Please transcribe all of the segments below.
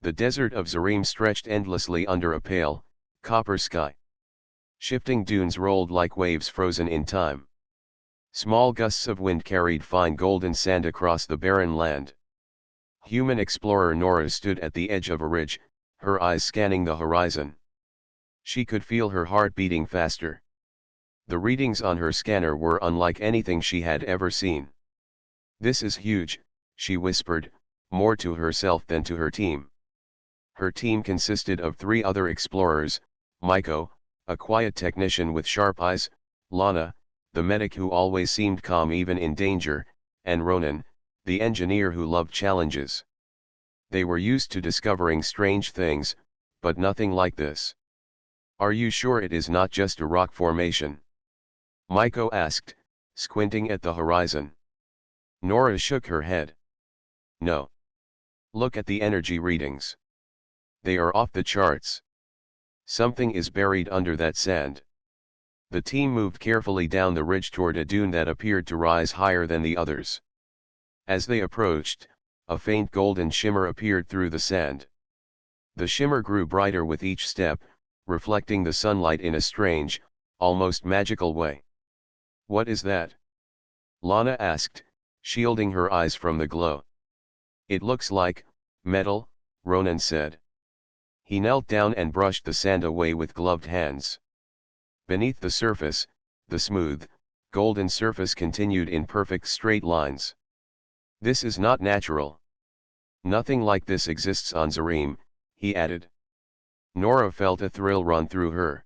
The desert of Zarim stretched endlessly under a pale, copper sky. Shifting dunes rolled like waves frozen in time. Small gusts of wind carried fine golden sand across the barren land. Human explorer Nora stood at the edge of a ridge, her eyes scanning the horizon. She could feel her heart beating faster. The readings on her scanner were unlike anything she had ever seen. "This is huge," she whispered, more to herself than to her team. Her team consisted of 3 other explorers: Maiko, a quiet technician with sharp eyes, Lana, the medic who always seemed calm even in danger, and Ronan, the engineer who loved challenges. They were used to discovering strange things, but nothing like this. "Are you sure it is not just a rock formation?" Maiko asked, squinting at the horizon. Nora shook her head. "No. Look at the energy readings. They are off the charts. Something is buried under that sand." The team moved carefully down the ridge toward a dune that appeared to rise higher than the others. As they approached, a faint golden shimmer appeared through the sand. The shimmer grew brighter with each step, reflecting the sunlight in a strange, almost magical way. "What is that?" Lana asked, shielding her eyes from the glow. "It looks like metal," Ronan said. He knelt down and brushed the sand away with gloved hands. Beneath the surface, the smooth, golden surface continued in perfect straight lines. "This is not natural. Nothing like this exists on Zarim," he added. Nora felt a thrill run through her.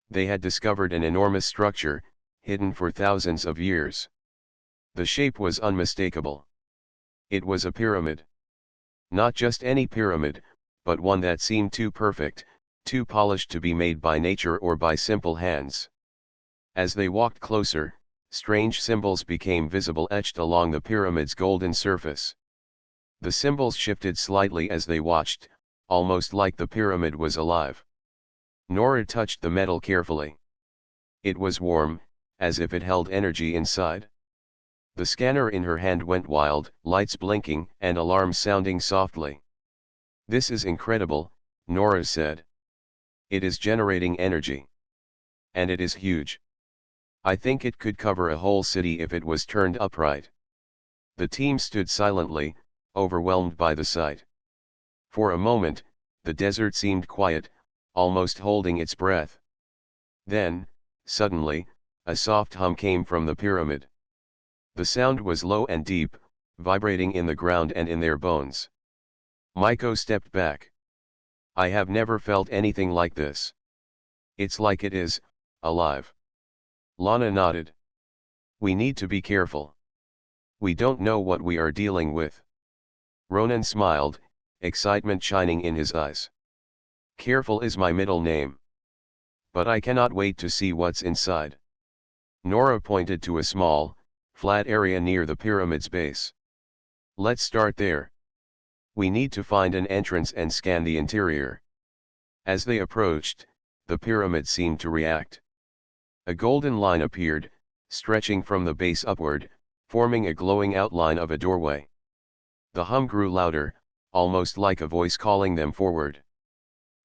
They had discovered an enormous structure, hidden for thousands of years. The shape was unmistakable. It was a pyramid. Not just any pyramid, but one that seemed too perfect, too polished to be made by nature or by simple hands. As they walked closer, strange symbols became visible etched along the pyramid's golden surface. The symbols shifted slightly as they watched, almost like the pyramid was alive. Nora touched the metal carefully. It was warm, as if it held energy inside. The scanner in her hand went wild, lights blinking and alarms sounding softly. "This is incredible," Nora said. "It is generating energy. And it is huge. I think it could cover a whole city if it was turned upright." The team stood silently, overwhelmed by the sight. For a moment, the desert seemed quiet, almost holding its breath. Then, suddenly, a soft hum came from the pyramid. The sound was low and deep, vibrating in the ground and in their bones. Maiko stepped back. "I have never felt anything like this. It's like it is alive." Lana nodded. "We need to be careful. We don't know what we are dealing with." Ronan smiled, excitement shining in his eyes. "Careful is my middle name. But I cannot wait to see what's inside." Nora pointed to a small, flat area near the pyramid's base. "Let's start there. We need to find an entrance and scan the interior." As they approached, the pyramid seemed to react. A golden line appeared, stretching from the base upward, forming a glowing outline of a doorway. The hum grew louder, almost like a voice calling them forward.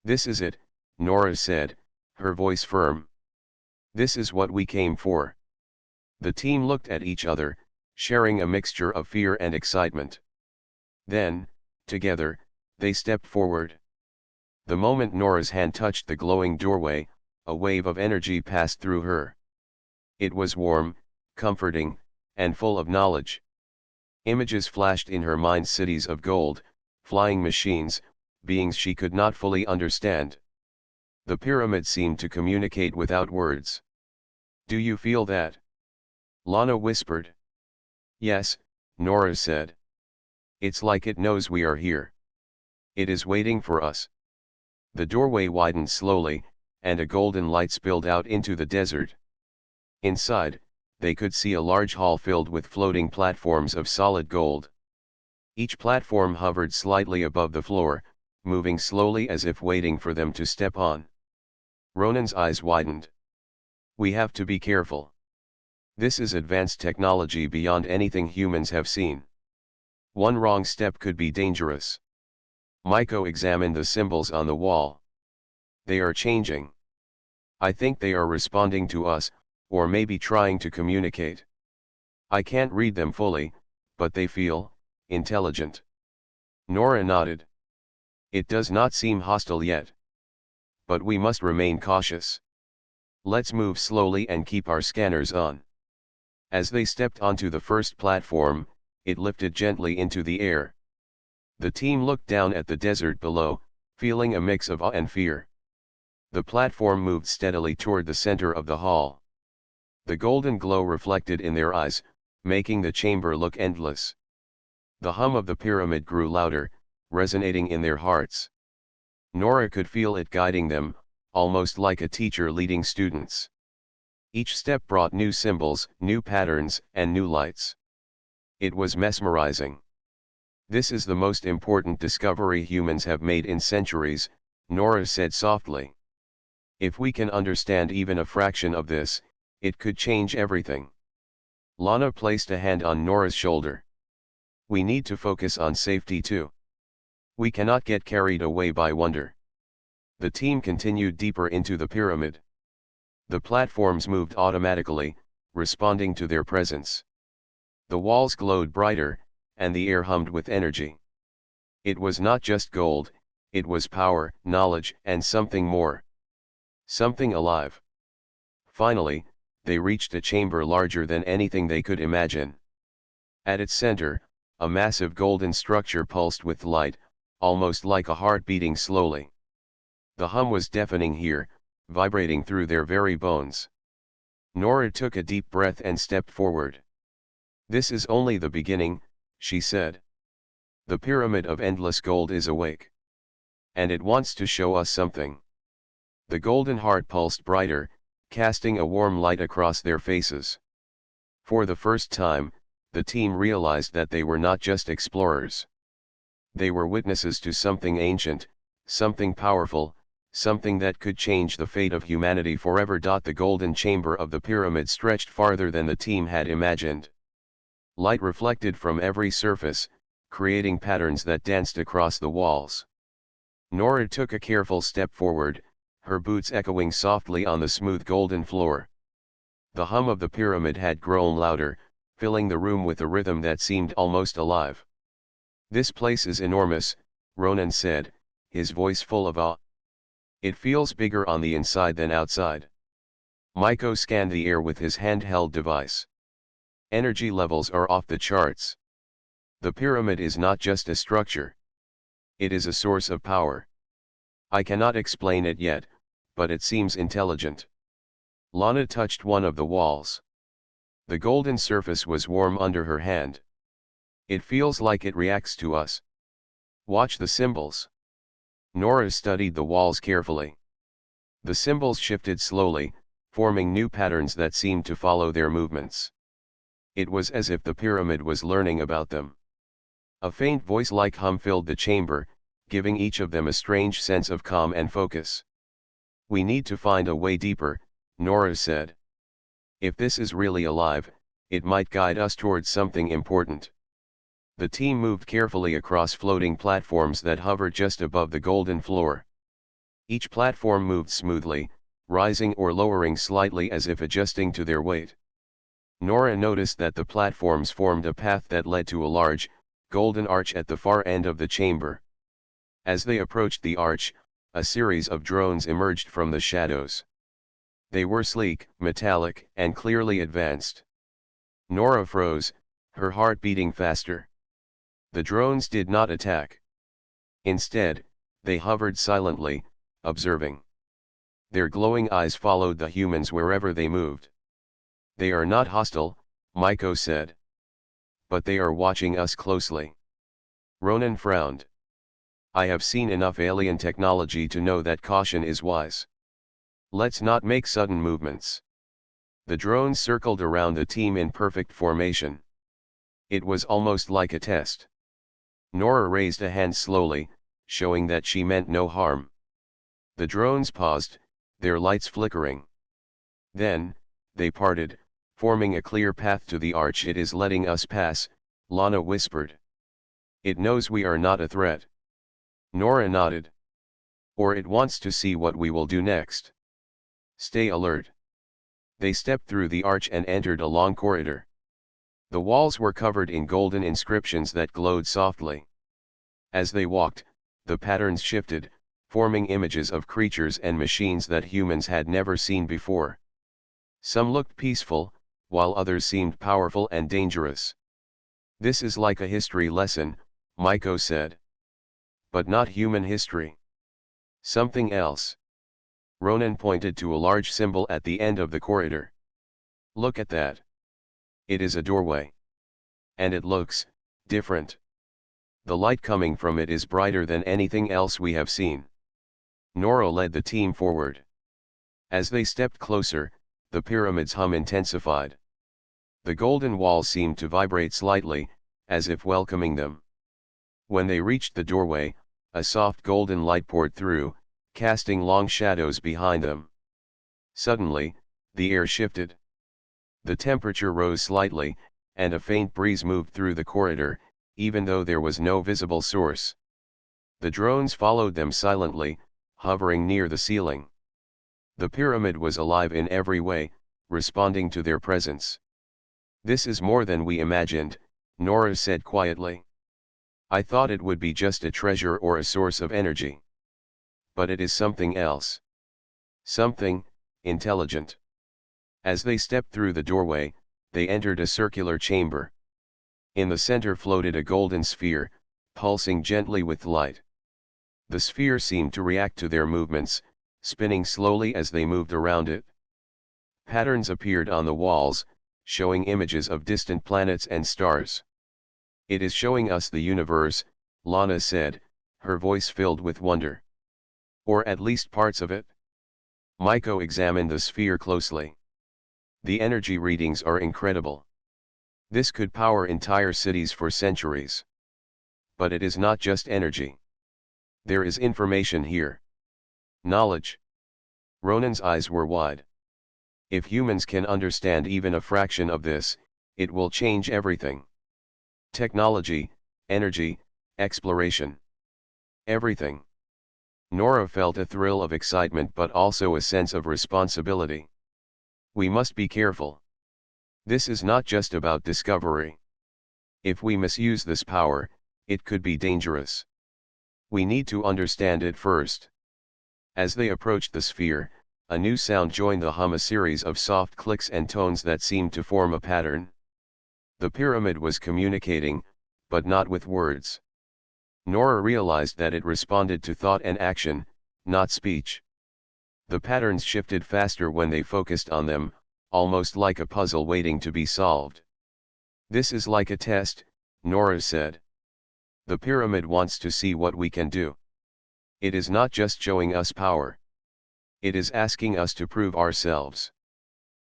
"This is it," Nora said, her voice firm. "This is what we came for." The team looked at each other, sharing a mixture of fear and excitement. Then, together, they stepped forward. The moment Nora's hand touched the glowing doorway, a wave of energy passed through her. It was warm, comforting, and full of knowledge. Images flashed in her mind: cities of gold, flying machines, beings she could not fully understand. The pyramid seemed to communicate without words. "Do you feel that?" Lana whispered. "Yes," Nora said. "It's like it knows we are here. It is waiting for us." The doorway widened slowly, and a golden light spilled out into the desert. Inside, they could see a large hall filled with floating platforms of solid gold. Each platform hovered slightly above the floor, moving slowly as if waiting for them to step on. Ronan's eyes widened. "We have to be careful. This is advanced technology beyond anything humans have seen. One wrong step could be dangerous." Maiko examined the symbols on the wall. They are changing. I think they are responding to us, or maybe trying to communicate. I can't read them fully, but they feel intelligent. Nora nodded. It does not seem hostile yet. But we must remain cautious. Let's move slowly and keep our scanners on. As they stepped onto the first platform, it lifted gently into the air. The team looked down at the desert below, feeling a mix of awe and fear. The platform moved steadily toward the center of the hall. The golden glow reflected in their eyes, making the chamber look endless. The hum of the pyramid grew louder, resonating in their hearts. Nora could feel it guiding them, almost like a teacher leading students. Each step brought new symbols, new patterns, and new lights. It was mesmerizing. This is the most important discovery humans have made in centuries, Nora said softly. If we can understand even a fraction of this, it could change everything. Lana placed a hand on Nora's shoulder. We need to focus on safety too. We cannot get carried away by wonder. The team continued deeper into the pyramid. The platforms moved automatically, responding to their presence. The walls glowed brighter, and the air hummed with energy. It was not just gold, it was power, knowledge, and something more. Something alive. Finally, they reached a chamber larger than anything they could imagine. At its center, a massive golden structure pulsed with light, almost like a heart beating slowly. The hum was deafening here, vibrating through their very bones. Nora took a deep breath and stepped forward. This is only the beginning, she said. The pyramid of endless gold is awake. And it wants to show us something. The golden heart pulsed brighter, casting a warm light across their faces. For the first time, the team realized that they were not just explorers. They were witnesses to something ancient, something powerful, something that could change the fate of humanity forever. The golden chamber of the pyramid stretched farther than the team had imagined. Light reflected from every surface, creating patterns that danced across the walls. Nora took a careful step forward, her boots echoing softly on the smooth golden floor. The hum of the pyramid had grown louder, filling the room with a rhythm that seemed almost alive. This place is enormous, Ronan said, his voice full of awe. It feels bigger on the inside than outside. Maiko scanned the air with his handheld device. Energy levels are off the charts. The pyramid is not just a structure. It is a source of power. I cannot explain it yet, but it seems intelligent. Lana touched one of the walls. The golden surface was warm under her hand. It feels like it reacts to us. Watch the symbols. Nora studied the walls carefully. The symbols shifted slowly, forming new patterns that seemed to follow their movements. It was as if the pyramid was learning about them. A faint voice-like hum filled the chamber, giving each of them a strange sense of calm and focus. We need to find a way deeper, Nora said. If this is really alive, it might guide us towards something important. The team moved carefully across floating platforms that hovered just above the golden floor. Each platform moved smoothly, rising or lowering slightly as if adjusting to their weight. Nora noticed that the platforms formed a path that led to a large, golden arch at the far end of the chamber. As they approached the arch, a series of drones emerged from the shadows. They were sleek, metallic, and clearly advanced. Nora froze, her heart beating faster. The drones did not attack. Instead, they hovered silently, observing. Their glowing eyes followed the humans wherever they moved. They are not hostile, Maiko said. But they are watching us closely. Ronan frowned. I have seen enough alien technology to know that caution is wise. Let's not make sudden movements. The drones circled around the team in perfect formation. It was almost like a test. Nora raised a hand slowly, showing that she meant no harm. The drones paused, their lights flickering. Then, they parted, forming a clear path to the arch. It is letting us pass, Lana whispered. It knows we are not a threat. Nora nodded. Or it wants to see what we will do next. Stay alert. They stepped through the arch and entered a long corridor. The walls were covered in golden inscriptions that glowed softly. As they walked, the patterns shifted, forming images of creatures and machines that humans had never seen before. Some looked peaceful, while others seemed powerful and dangerous. This is like a history lesson, Maiko said. But not human history. Something else. Ronan pointed to a large symbol at the end of the corridor. Look at that. It is a doorway. And it looks different. The light coming from it is brighter than anything else we have seen. Nora led the team forward. As they stepped closer, the pyramid's hum intensified. The golden walls seemed to vibrate slightly, as if welcoming them. When they reached the doorway, a soft golden light poured through, casting long shadows behind them. Suddenly, the air shifted. The temperature rose slightly, and a faint breeze moved through the corridor, even though there was no visible source. The drones followed them silently, hovering near the ceiling. The pyramid was alive in every way, responding to their presence. This is more than we imagined, Nora said quietly. I thought it would be just a treasure or a source of energy. But it is something else. Something intelligent. As they stepped through the doorway, they entered a circular chamber. In the center floated a golden sphere, pulsing gently with light. The sphere seemed to react to their movements, spinning slowly as they moved around it. Patterns appeared on the walls, showing images of distant planets and stars. It is showing us the universe, Lana said, her voice filled with wonder. Or at least parts of it. Maiko examined the sphere closely. The energy readings are incredible. This could power entire cities for centuries. But it is not just energy. There is information here. Knowledge. Ronan's eyes were wide. If humans can understand even a fraction of this, it will change everything. Technology, energy, exploration. Everything. Nora felt a thrill of excitement but also a sense of responsibility. We must be careful. This is not just about discovery. If we misuse this power, it could be dangerous. We need to understand it first. As they approached the sphere, a new sound joined the hum, a series of soft clicks and tones that seemed to form a pattern. The pyramid was communicating, but not with words. Nora realized that it responded to thought and action, not speech. The patterns shifted faster when they focused on them, almost like a puzzle waiting to be solved. This is like a test, Nora said. The pyramid wants to see what we can do. It is not just showing us power. It is asking us to prove ourselves.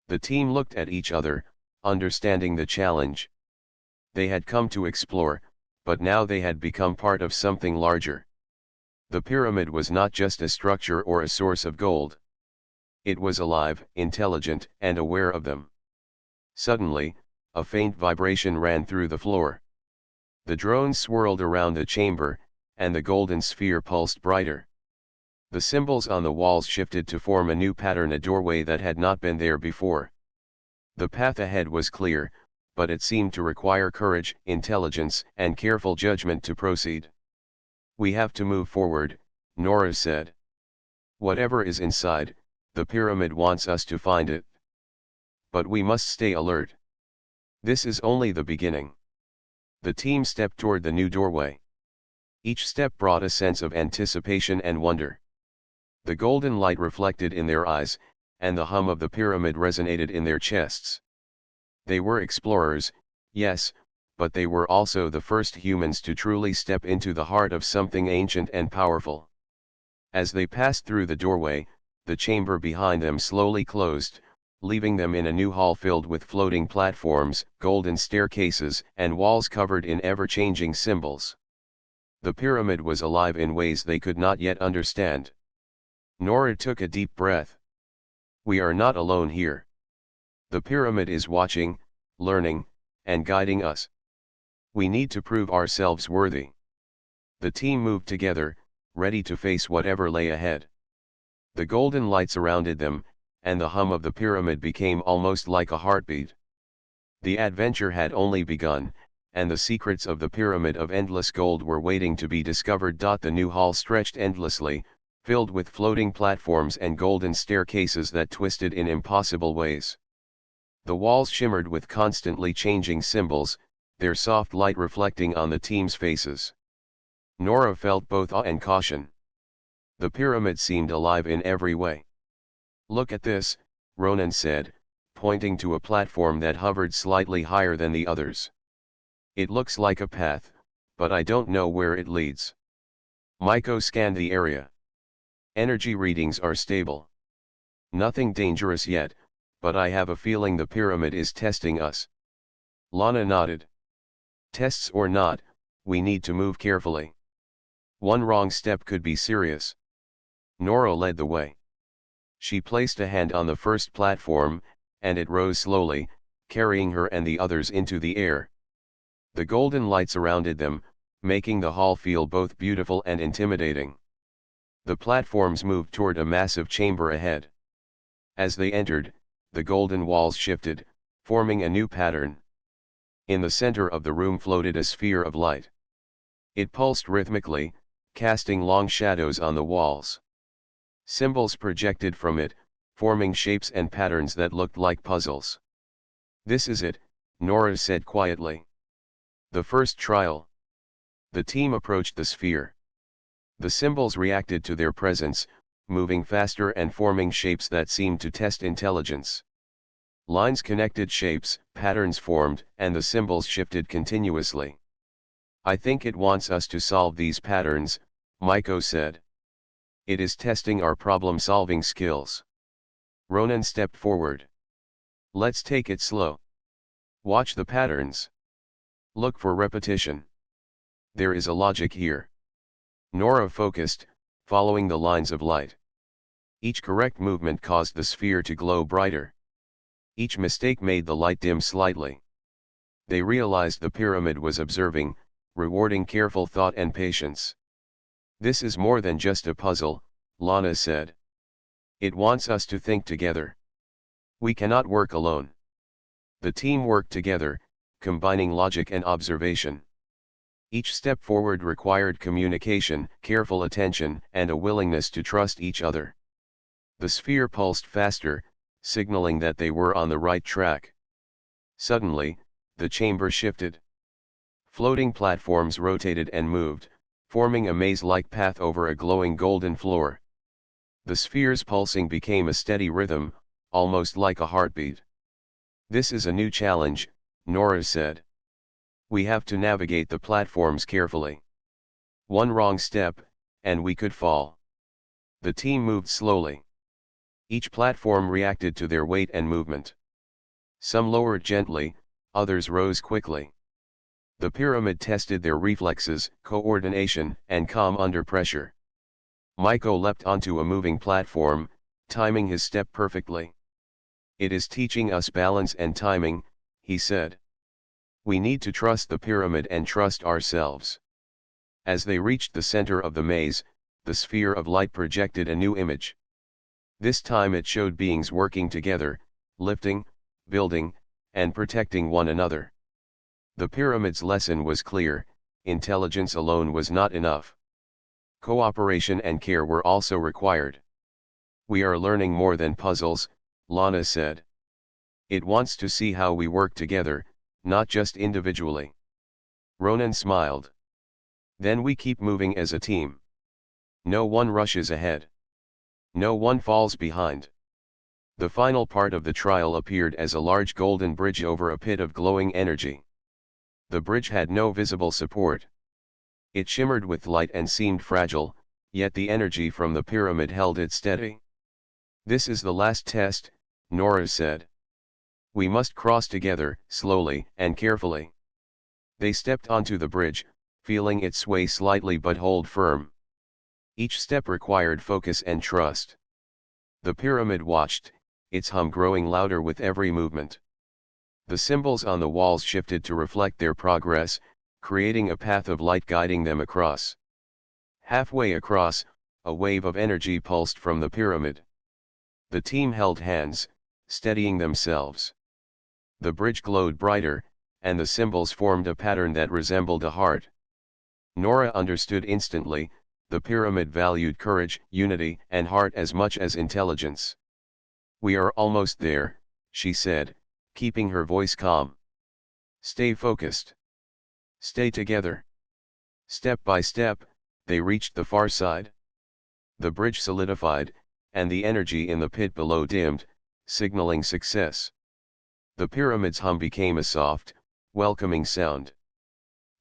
The team looked at each other, understanding the challenge. They had come to explore, but now they had become part of something larger. The pyramid was not just a structure or a source of gold. It was alive, intelligent, and aware of them. Suddenly, a faint vibration ran through the floor. The drones swirled around the chamber, and the golden sphere pulsed brighter. The symbols on the walls shifted to form a new pattern, a doorway that had not been there before. The path ahead was clear, but it seemed to require courage, intelligence, and careful judgment to proceed. We have to move forward, Nora said. Whatever is inside, the pyramid wants us to find it. But we must stay alert. This is only the beginning. The team stepped toward the new doorway. Each step brought a sense of anticipation and wonder. The golden light reflected in their eyes, and the hum of the pyramid resonated in their chests. They were explorers, yes, but they were also the first humans to truly step into the heart of something ancient and powerful. As they passed through the doorway, the chamber behind them slowly closed, leaving them in a new hall filled with floating platforms, golden staircases, and walls covered in ever-changing symbols. The pyramid was alive in ways they could not yet understand. Nora took a deep breath. We are not alone here. The pyramid is watching, learning, and guiding us. We need to prove ourselves worthy. The team moved together, ready to face whatever lay ahead. The golden light surrounded them, and the hum of the pyramid became almost like a heartbeat. The adventure had only begun, and the secrets of the pyramid of endless gold were waiting to be discovered. The new hall stretched endlessly, filled with floating platforms and golden staircases that twisted in impossible ways. The walls shimmered with constantly changing symbols, their soft light reflecting on the team's faces. Nora felt both awe and caution. The pyramid seemed alive in every way. "Look at this," Ronan said, pointing to a platform that hovered slightly higher than the others. "It looks like a path, but I don't know where it leads." Maiko scanned the area. "Energy readings are stable. Nothing dangerous yet, but I have a feeling the pyramid is testing us." Lana nodded. "Tests or not, we need to move carefully. One wrong step could be serious." Nora led the way. She placed a hand on the first platform, and it rose slowly, carrying her and the others into the air. The golden light surrounded them, making the hall feel both beautiful and intimidating. The platforms moved toward a massive chamber ahead. As they entered, the golden walls shifted, forming a new pattern. In the center of the room floated a sphere of light. It pulsed rhythmically, casting long shadows on the walls. Symbols projected from it, forming shapes and patterns that looked like puzzles. "This is it," Nora said quietly. "The first trial." The team approached the sphere. The symbols reacted to their presence, moving faster and forming shapes that seemed to test intelligence. Lines connected shapes, patterns formed, and the symbols shifted continuously. "I think it wants us to solve these patterns," Maiko said. "It is testing our problem-solving skills." Ronan stepped forward. "Let's take it slow. Watch the patterns. Look for repetition. There is a logic here." Nora focused, following the lines of light. Each correct movement caused the sphere to glow brighter. Each mistake made the light dim slightly. They realized the pyramid was observing, rewarding careful thought and patience. "This is more than just a puzzle," Lana said. "It wants us to think together. We cannot work alone." The team worked together, combining logic and observation. Each step forward required communication, careful attention, and a willingness to trust each other. The sphere pulsed faster, signaling that they were on the right track. Suddenly, the chamber shifted. Floating platforms rotated and moved, forming a maze-like path over a glowing golden floor. The sphere's pulsing became a steady rhythm, almost like a heartbeat. "This is a new challenge," Nora said. "We have to navigate the platforms carefully. One wrong step, and we could fall." The team moved slowly. Each platform reacted to their weight and movement. Some lowered gently, others rose quickly. The pyramid tested their reflexes, coordination, and calm under pressure. Maiko leapt onto a moving platform, timing his step perfectly. "It is teaching us balance and timing," he said. "We need to trust the pyramid and trust ourselves." As they reached the center of the maze, the sphere of light projected a new image. This time it showed beings working together, lifting, building, and protecting one another. The pyramid's lesson was clear: intelligence alone was not enough. Cooperation and care were also required. "We are learning more than puzzles," Lana said. "It wants to see how we work together, not just individually." Ronan smiled. "Then we keep moving as a team. No one rushes ahead. No one falls behind." The final part of the trial appeared as a large golden bridge over a pit of glowing energy. The bridge had no visible support. It shimmered with light and seemed fragile, yet the energy from the pyramid held it steady. "This is the last test," Nora said. "We must cross together, slowly and carefully." They stepped onto the bridge, feeling it sway slightly but hold firm. Each step required focus and trust. The pyramid watched, its hum growing louder with every movement. The symbols on the walls shifted to reflect their progress, creating a path of light guiding them across. Halfway across, a wave of energy pulsed from the pyramid. The team held hands, steadying themselves. The bridge glowed brighter, and the symbols formed a pattern that resembled a heart. Nora understood instantly, the pyramid valued courage, unity, and heart as much as intelligence. "We are almost there," she said, keeping her voice calm. "Stay focused. Stay together." Step by step, they reached the far side. The bridge solidified, and the energy in the pit below dimmed, signaling success. The pyramid's hum became a soft, welcoming sound.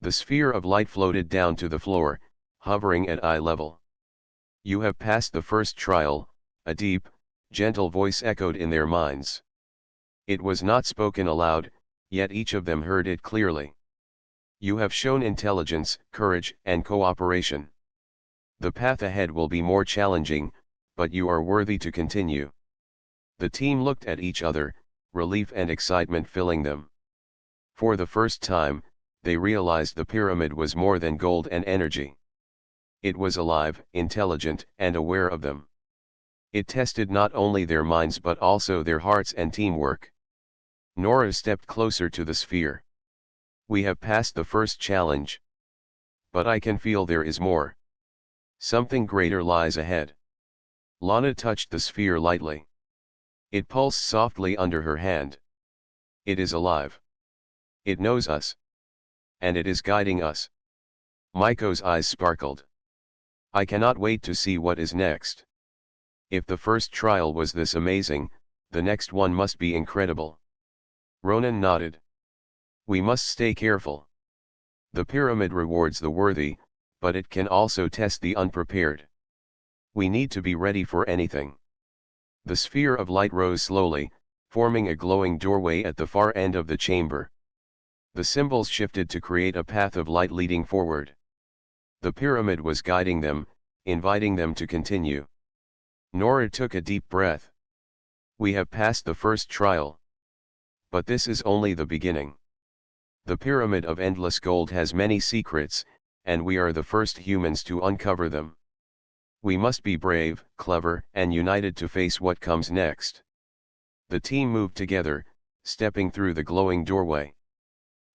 The sphere of light floated down to the floor, hovering at eye level. "You have passed the first trial," a deep, gentle voice echoed in their minds. It was not spoken aloud, yet each of them heard it clearly. "You have shown intelligence, courage, and cooperation. The path ahead will be more challenging, but you are worthy to continue." The team looked at each other, relief and excitement filling them. For the first time, they realized the pyramid was more than gold and energy. It was alive, intelligent, and aware of them. It tested not only their minds but also their hearts and teamwork. Nora stepped closer to the sphere. "We have passed the first challenge. But I can feel there is more. Something greater lies ahead." Lana touched the sphere lightly. It pulsed softly under her hand. "It is alive. It knows us. And it is guiding us." Maiko's eyes sparkled. "I cannot wait to see what is next. If the first trial was this amazing, the next one must be incredible." Ronan nodded. "We must stay careful. The pyramid rewards the worthy, but it can also test the unprepared. We need to be ready for anything." The sphere of light rose slowly, forming a glowing doorway at the far end of the chamber. The symbols shifted to create a path of light leading forward. The pyramid was guiding them, inviting them to continue. Nora took a deep breath. "We have passed the first trial. But this is only the beginning. The pyramid of endless gold has many secrets, and we are the first humans to uncover them. We must be brave, clever, and united to face what comes next." The team moved together, stepping through the glowing doorway.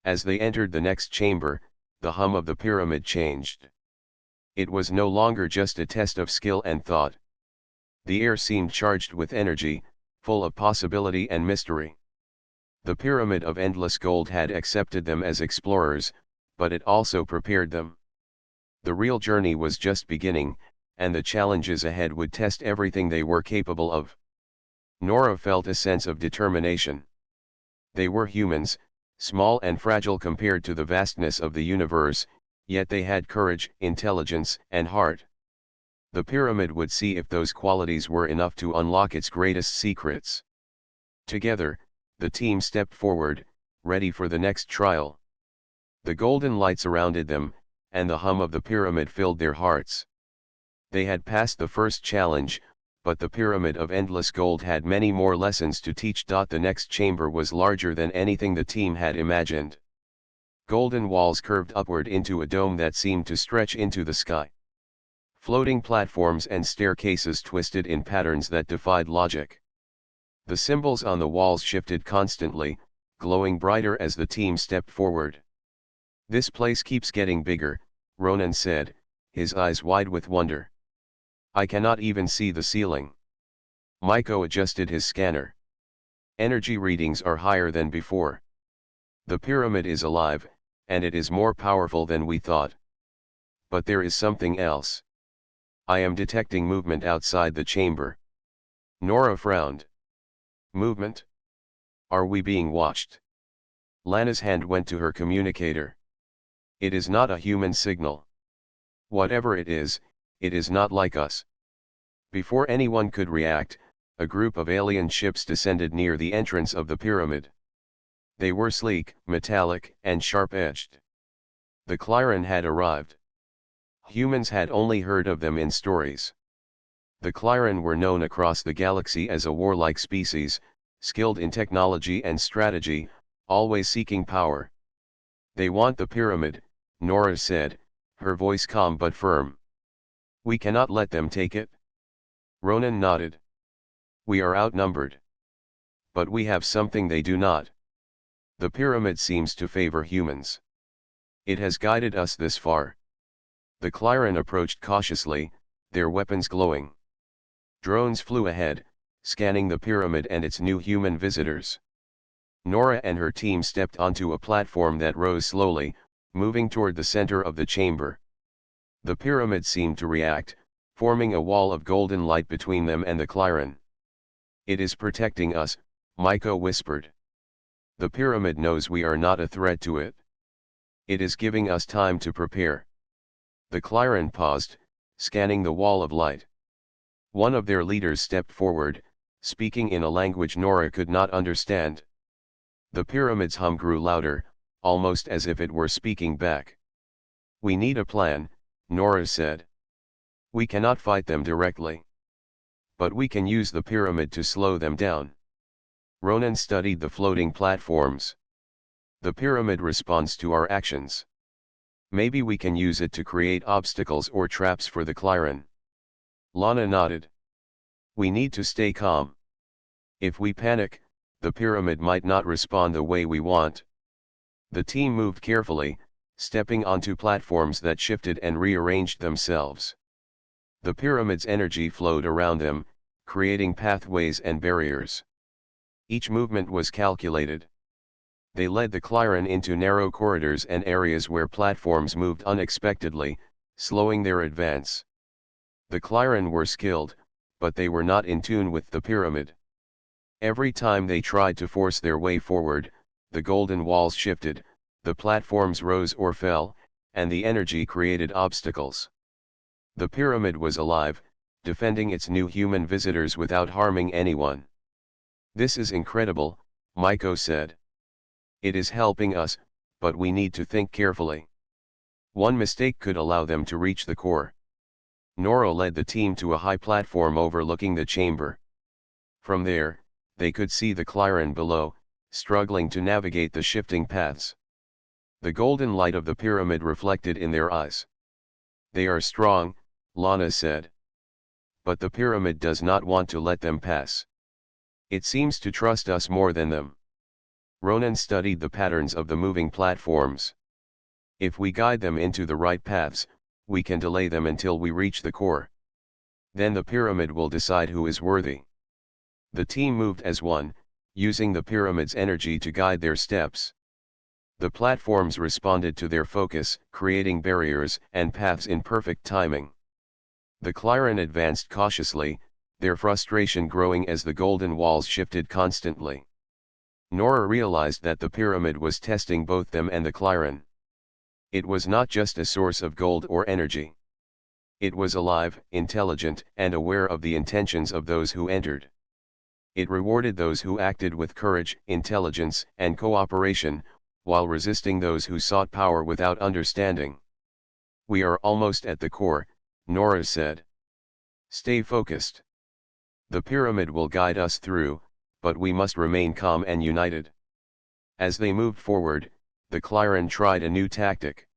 As they entered the next chamber, the hum of the pyramid changed. It was no longer just a test of skill and thought. The air seemed charged with energy, full of possibility and mystery. The pyramid of endless gold had accepted them as explorers, but it also prepared them. The real journey was just beginning, and the challenges ahead would test everything they were capable of. Nora felt a sense of determination. They were humans, small and fragile compared to the vastness of the universe, yet they had courage, intelligence, and heart. The pyramid would see if those qualities were enough to unlock its greatest secrets. Together, the team stepped forward, ready for the next trial. The golden light surrounded them, and the hum of the pyramid filled their hearts. They had passed the first challenge, but the pyramid of endless gold had many more lessons to teach. The next chamber was larger than anything the team had imagined. Golden walls curved upward into a dome that seemed to stretch into the sky. Floating platforms and staircases twisted in patterns that defied logic. The symbols on the walls shifted constantly, glowing brighter as the team stepped forward. "This place keeps getting bigger," Ronan said, his eyes wide with wonder. "I cannot even see the ceiling." Maiko adjusted his scanner. "Energy readings are higher than before. The pyramid is alive, and it is more powerful than we thought. But there is something else. I am detecting movement outside the chamber." Nora frowned. "Movement? Are we being watched?" Lana's hand went to her communicator. "It is not a human signal. Whatever it is not like us." Before anyone could react, a group of alien ships descended near the entrance of the pyramid. They were sleek, metallic, and sharp-edged. The Clyron had arrived. Humans had only heard of them in stories. The Clyron were known across the galaxy as a warlike species, skilled in technology and strategy, always seeking power. "They want the pyramid," Nora said, her voice calm but firm. We cannot let them take it. Ronan nodded. We are outnumbered. But we have something they do not. The pyramid seems to favor humans. It has guided us this far. The Clyron approached cautiously, their weapons glowing. Drones flew ahead, scanning the pyramid and its new human visitors. Nora and her team stepped onto a platform that rose slowly, moving toward the center of the chamber. The pyramid seemed to react, forming a wall of golden light between them and the Clyron. It is protecting us, Maiko whispered. The pyramid knows we are not a threat to it. It is giving us time to prepare. The Clyron paused, scanning the wall of light. One of their leaders stepped forward, speaking in a language Nora could not understand. The pyramid's hum grew louder, almost as if it were speaking back. We need a plan, Nora said. We cannot fight them directly. But we can use the pyramid to slow them down. Ronan studied the floating platforms. The pyramid responds to our actions. Maybe we can use it to create obstacles or traps for the Clyron. Lana nodded. We need to stay calm. If we panic, the pyramid might not respond the way we want. The team moved carefully, stepping onto platforms that shifted and rearranged themselves. The pyramid's energy flowed around them, creating pathways and barriers. Each movement was calculated. They led the Clyron into narrow corridors and areas where platforms moved unexpectedly, slowing their advance. The Clyron were skilled, but they were not in tune with the pyramid. Every time they tried to force their way forward, the golden walls shifted, the platforms rose or fell, and the energy created obstacles. The pyramid was alive, defending its new human visitors without harming anyone. This is incredible, Maiko said. It is helping us, but we need to think carefully. One mistake could allow them to reach the core. Nora led the team to a high platform overlooking the chamber. From there, they could see the Clyron below, struggling to navigate the shifting paths. The golden light of the pyramid reflected in their eyes. They are strong, Lana said. But the pyramid does not want to let them pass. It seems to trust us more than them. Ronan studied the patterns of the moving platforms. If we guide them into the right paths, we can delay them until we reach the core. Then the pyramid will decide who is worthy. The team moved as one, using the pyramid's energy to guide their steps. The platforms responded to their focus, creating barriers and paths in perfect timing. The Clyron advanced cautiously, their frustration growing as the golden walls shifted constantly. Nora realized that the pyramid was testing both them and the Clyron. It was not just a source of gold or energy. It was alive, intelligent, and aware of the intentions of those who entered. It rewarded those who acted with courage, intelligence, and cooperation, while resisting those who sought power without understanding. We are almost at the core, Nora said. Stay focused. The pyramid will guide us through, but we must remain calm and united. As they moved forward, the Clyron tried a new tactic.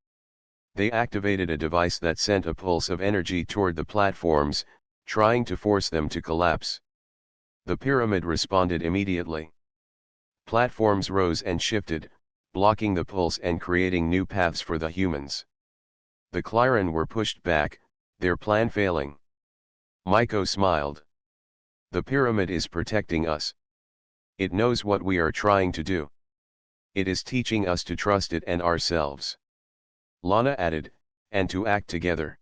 They activated a device that sent a pulse of energy toward the platforms, trying to force them to collapse. The pyramid responded immediately. Platforms rose and shifted, blocking the pulse and creating new paths for the humans. The Clyron were pushed back, their plan failing. Maiko smiled. The pyramid is protecting us. It knows what we are trying to do. It is teaching us to trust it and ourselves. Lana added, and to act together.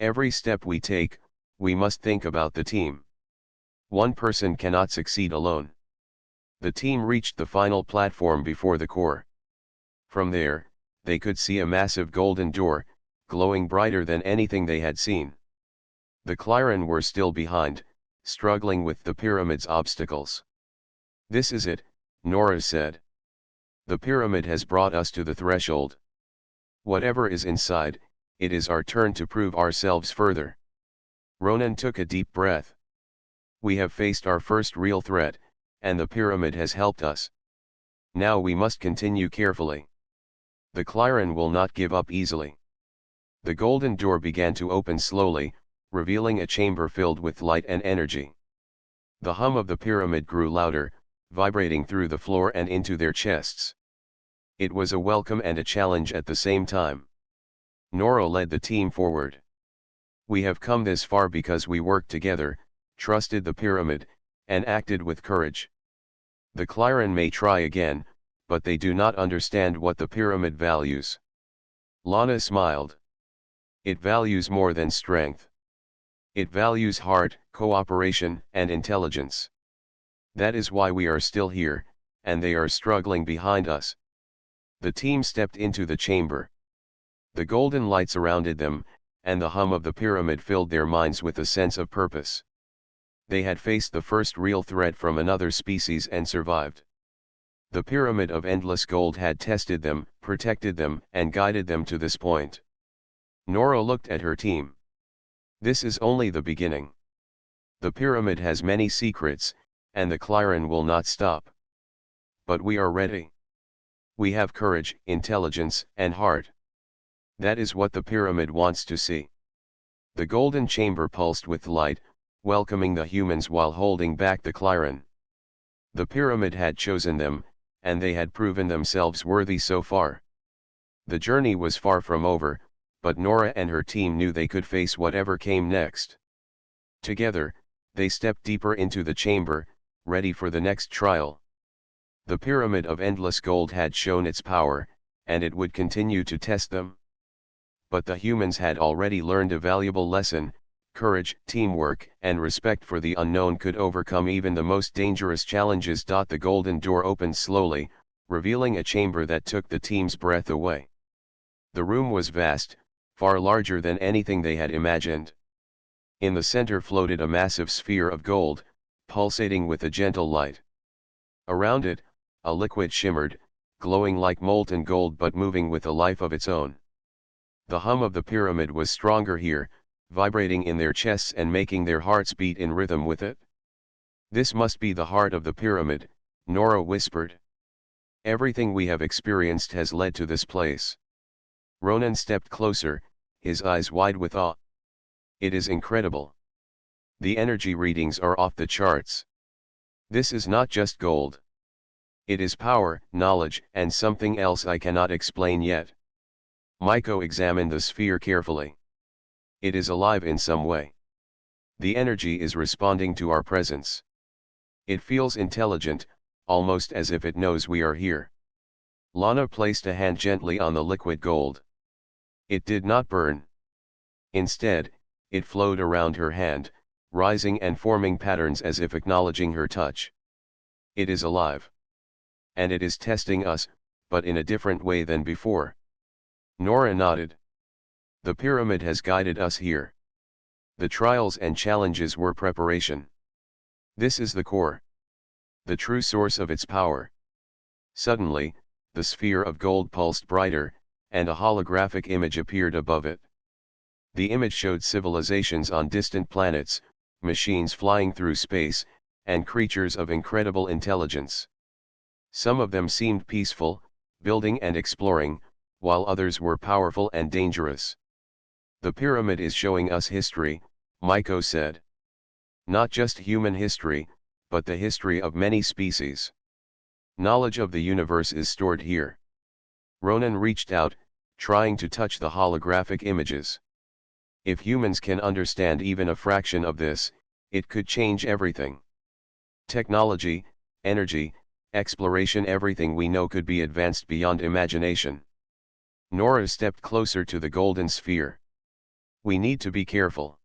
Every step we take, we must think about the team. One person cannot succeed alone. The team reached the final platform before the core. From there, they could see a massive golden door, glowing brighter than anything they had seen. The Clyron were still behind, struggling with the pyramid's obstacles. This is it, Nora said. The pyramid has brought us to the threshold. Whatever is inside, it is our turn to prove ourselves further. Ronan took a deep breath. We have faced our first real threat, and the pyramid has helped us. Now we must continue carefully. The Clyron will not give up easily. The golden door began to open slowly, revealing a chamber filled with light and energy. The hum of the pyramid grew louder, vibrating through the floor and into their chests. It was a welcome and a challenge at the same time. Nora led the team forward. We have come this far because we worked together, trusted the pyramid, and acted with courage. The Clyran may try again, but they do not understand what the pyramid values. Lana smiled. It values more than strength. It values heart, cooperation, and intelligence. That is why we are still here, and they are struggling behind us. The team stepped into the chamber. The golden light surrounded them, and the hum of the pyramid filled their minds with a sense of purpose. They had faced the first real threat from another species and survived. The pyramid of endless gold had tested them, protected them, and guided them to this point. Nora looked at her team. This is only the beginning. The pyramid has many secrets, and the Clyran will not stop. But we are ready. We have courage, intelligence, and heart. That is what the pyramid wants to see. The golden chamber pulsed with light, welcoming the humans while holding back the Clyran. The pyramid had chosen them, and they had proven themselves worthy so far. The journey was far from over, but Nora and her team knew they could face whatever came next. Together, they stepped deeper into the chamber, ready for the next trial. The pyramid of endless gold had shown its power, and it would continue to test them. But the humans had already learned a valuable lesson: courage, teamwork, and respect for the unknown could overcome even the most dangerous challenges. The golden door opened slowly, revealing a chamber that took the team's breath away. The room was vast, far larger than anything they had imagined. In the center floated a massive sphere of gold, pulsating with a gentle light. Around it, a liquid shimmered, glowing like molten gold but moving with a life of its own. The hum of the pyramid was stronger here, vibrating in their chests and making their hearts beat in rhythm with it. This must be the heart of the pyramid, Nora whispered. Everything we have experienced has led to this place. Ronan stepped closer, his eyes wide with awe. It is incredible. The energy readings are off the charts. This is not just gold. It is power, knowledge, and something else I cannot explain yet. Maiko examined the sphere carefully. It is alive in some way. The energy is responding to our presence. It feels intelligent, almost as if it knows we are here. Lana placed a hand gently on the liquid gold. It did not burn. Instead, it flowed around her hand, rising and forming patterns as if acknowledging her touch. It is alive. And it is testing us, but in a different way than before. Nora nodded. The pyramid has guided us here. The trials and challenges were preparation. This is the core. The true source of its power. Suddenly, the sphere of gold pulsed brighter, and a holographic image appeared above it. The image showed civilizations on distant planets, machines flying through space, and creatures of incredible intelligence. Some of them seemed peaceful, building and exploring, while others were powerful and dangerous. The pyramid is showing us history, Maiko said. Not just human history, but the history of many species. Knowledge of the universe is stored here. Ronan reached out, trying to touch the holographic images. If humans can understand even a fraction of this, it could change everything. Technology, energy, exploration, everything we know could be advanced beyond imagination. Nora stepped closer to the golden sphere. We need to be careful.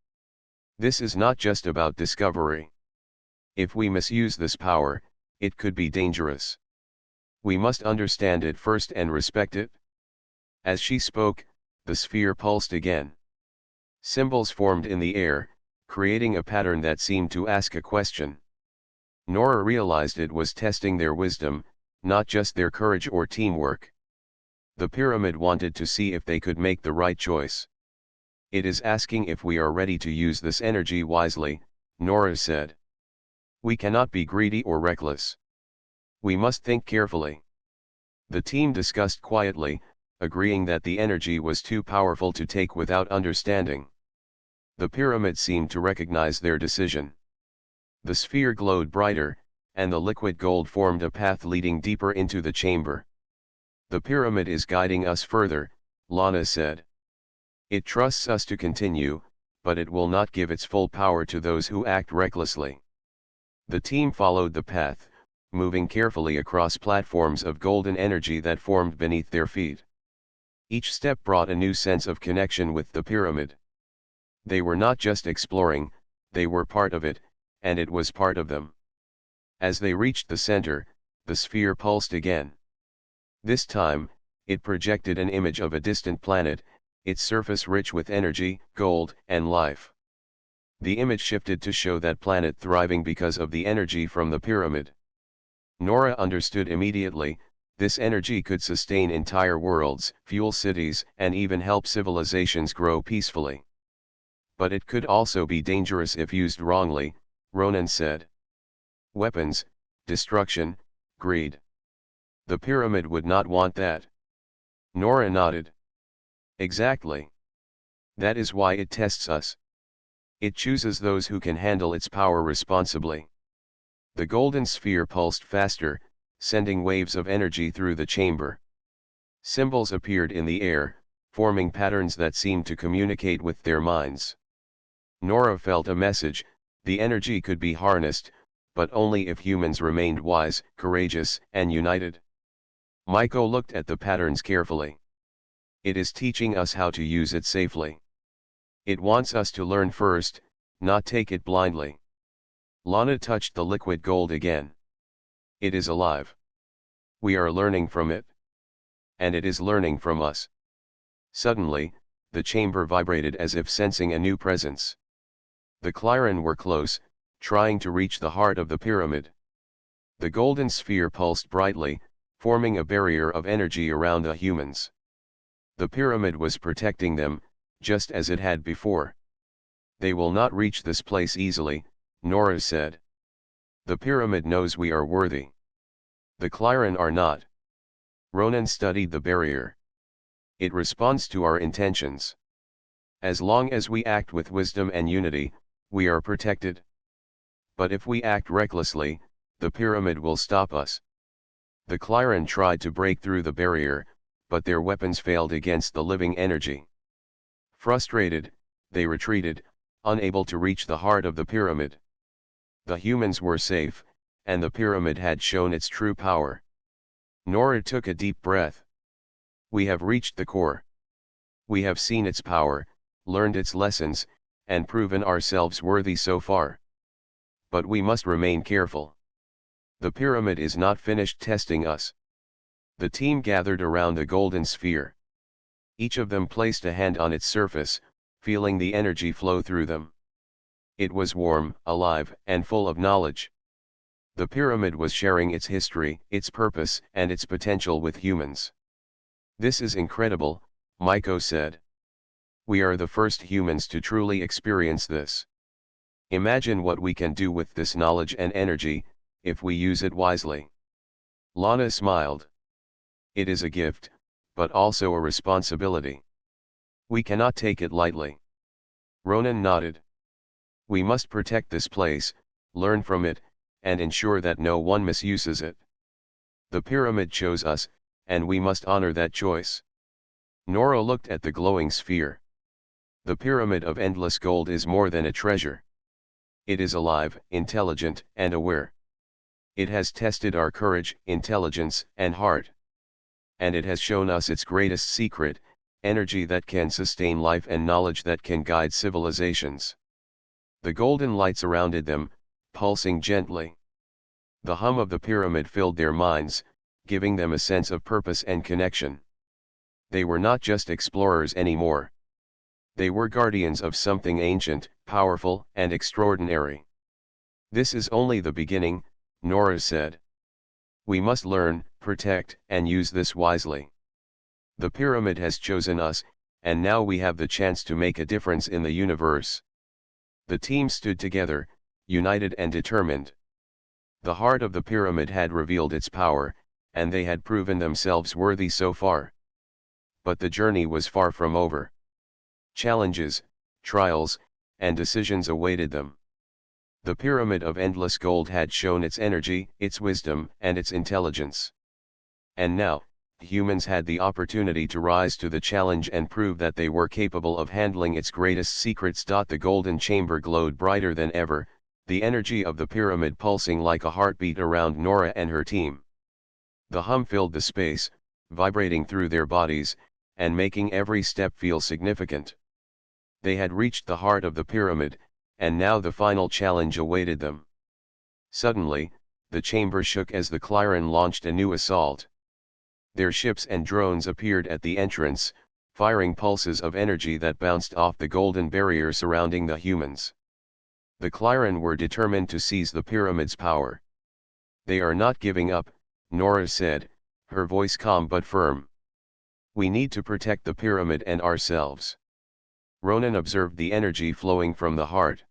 This is not just about discovery. If we misuse this power, it could be dangerous. We must understand it first and respect it. As she spoke, the sphere pulsed again. Symbols formed in the air, creating a pattern that seemed to ask a question. Nora realized it was testing their wisdom, not just their courage or teamwork. The pyramid wanted to see if they could make the right choice. It is asking if we are ready to use this energy wisely, Nora said. We cannot be greedy or reckless. We must think carefully. The team discussed quietly, agreeing that the energy was too powerful to take without understanding. The pyramid seemed to recognize their decision. The sphere glowed brighter, and the liquid gold formed a path leading deeper into the chamber. "The pyramid is guiding us further," Lana said. "It trusts us to continue, but it will not give its full power to those who act recklessly." The team followed the path, moving carefully across platforms of golden energy that formed beneath their feet. Each step brought a new sense of connection with the pyramid. They were not just exploring, they were part of it, and it was part of them. As they reached the center, the sphere pulsed again. This time, it projected an image of a distant planet, its surface rich with energy, gold, and life. The image shifted to show that planet thriving because of the energy from the pyramid. Nora understood immediately, this energy could sustain entire worlds, fuel cities, and even help civilizations grow peacefully. But it could also be dangerous if used wrongly, Ronan said. Weapons, destruction, greed. The pyramid would not want that. Nora nodded. Exactly. That is why it tests us. It chooses those who can handle its power responsibly. The golden sphere pulsed faster, sending waves of energy through the chamber. Symbols appeared in the air, forming patterns that seemed to communicate with their minds. Nora felt a message: the energy could be harnessed, but only if humans remained wise, courageous, and united. Maiko looked at the patterns carefully. It is teaching us how to use it safely. It wants us to learn first, not take it blindly. Lana touched the liquid gold again. It is alive. We are learning from it. And it is learning from us. Suddenly, the chamber vibrated as if sensing a new presence. The Clyron were close, trying to reach the heart of the pyramid. The golden sphere pulsed brightly, forming a barrier of energy around the humans. The pyramid was protecting them, just as it had before. They will not reach this place easily, Nora said. The pyramid knows we are worthy. The Clyron are not. Ronan studied the barrier. It responds to our intentions. As long as we act with wisdom and unity, we are protected. But if we act recklessly, the pyramid will stop us. The Clyron tried to break through the barrier, but their weapons failed against the living energy. Frustrated, they retreated, unable to reach the heart of the pyramid. The humans were safe, and the pyramid had shown its true power. Nora took a deep breath. We have reached the core. We have seen its power, learned its lessons, and proven ourselves worthy so far. But we must remain careful. The pyramid is not finished testing us. The team gathered around the golden sphere. Each of them placed a hand on its surface, feeling the energy flow through them. It was warm, alive, and full of knowledge. The pyramid was sharing its history, its purpose, and its potential with humans. This is incredible, Maiko said. We are the first humans to truly experience this. Imagine what we can do with this knowledge and energy, if we use it wisely. Lana smiled. It is a gift, but also a responsibility. We cannot take it lightly. Ronan nodded. We must protect this place, learn from it, and ensure that no one misuses it. The pyramid chose us, and we must honor that choice. Nora looked at the glowing sphere. The pyramid of endless gold is more than a treasure. It is alive, intelligent, and aware. It has tested our courage, intelligence, and heart. And it has shown us its greatest secret, energy that can sustain life and knowledge that can guide civilizations. The golden light surrounded them, pulsing gently. The hum of the pyramid filled their minds, giving them a sense of purpose and connection. They were not just explorers anymore. They were guardians of something ancient, powerful, and extraordinary. This is only the beginning, Nora said. We must learn, protect, and use this wisely. The pyramid has chosen us, and now we have the chance to make a difference in the universe. The team stood together, united and determined. The heart of the pyramid had revealed its power, and they had proven themselves worthy so far. But the journey was far from over. Challenges, trials, and decisions awaited them. The pyramid of endless gold had shown its energy, its wisdom, and its intelligence. And now, humans had the opportunity to rise to the challenge and prove that they were capable of handling its greatest secrets. The golden chamber glowed brighter than ever, the energy of the pyramid pulsing like a heartbeat around Nora and her team. The hum filled the space, vibrating through their bodies, and making every step feel significant. They had reached the heart of the pyramid, and now the final challenge awaited them. Suddenly, the chamber shook as the Clyron launched a new assault. Their ships and drones appeared at the entrance, firing pulses of energy that bounced off the golden barrier surrounding the humans. The Clyron were determined to seize the pyramid's power. "They are not giving up," Nora said, her voice calm but firm. "We need to protect the pyramid and ourselves." Ronan observed the energy flowing from the heart.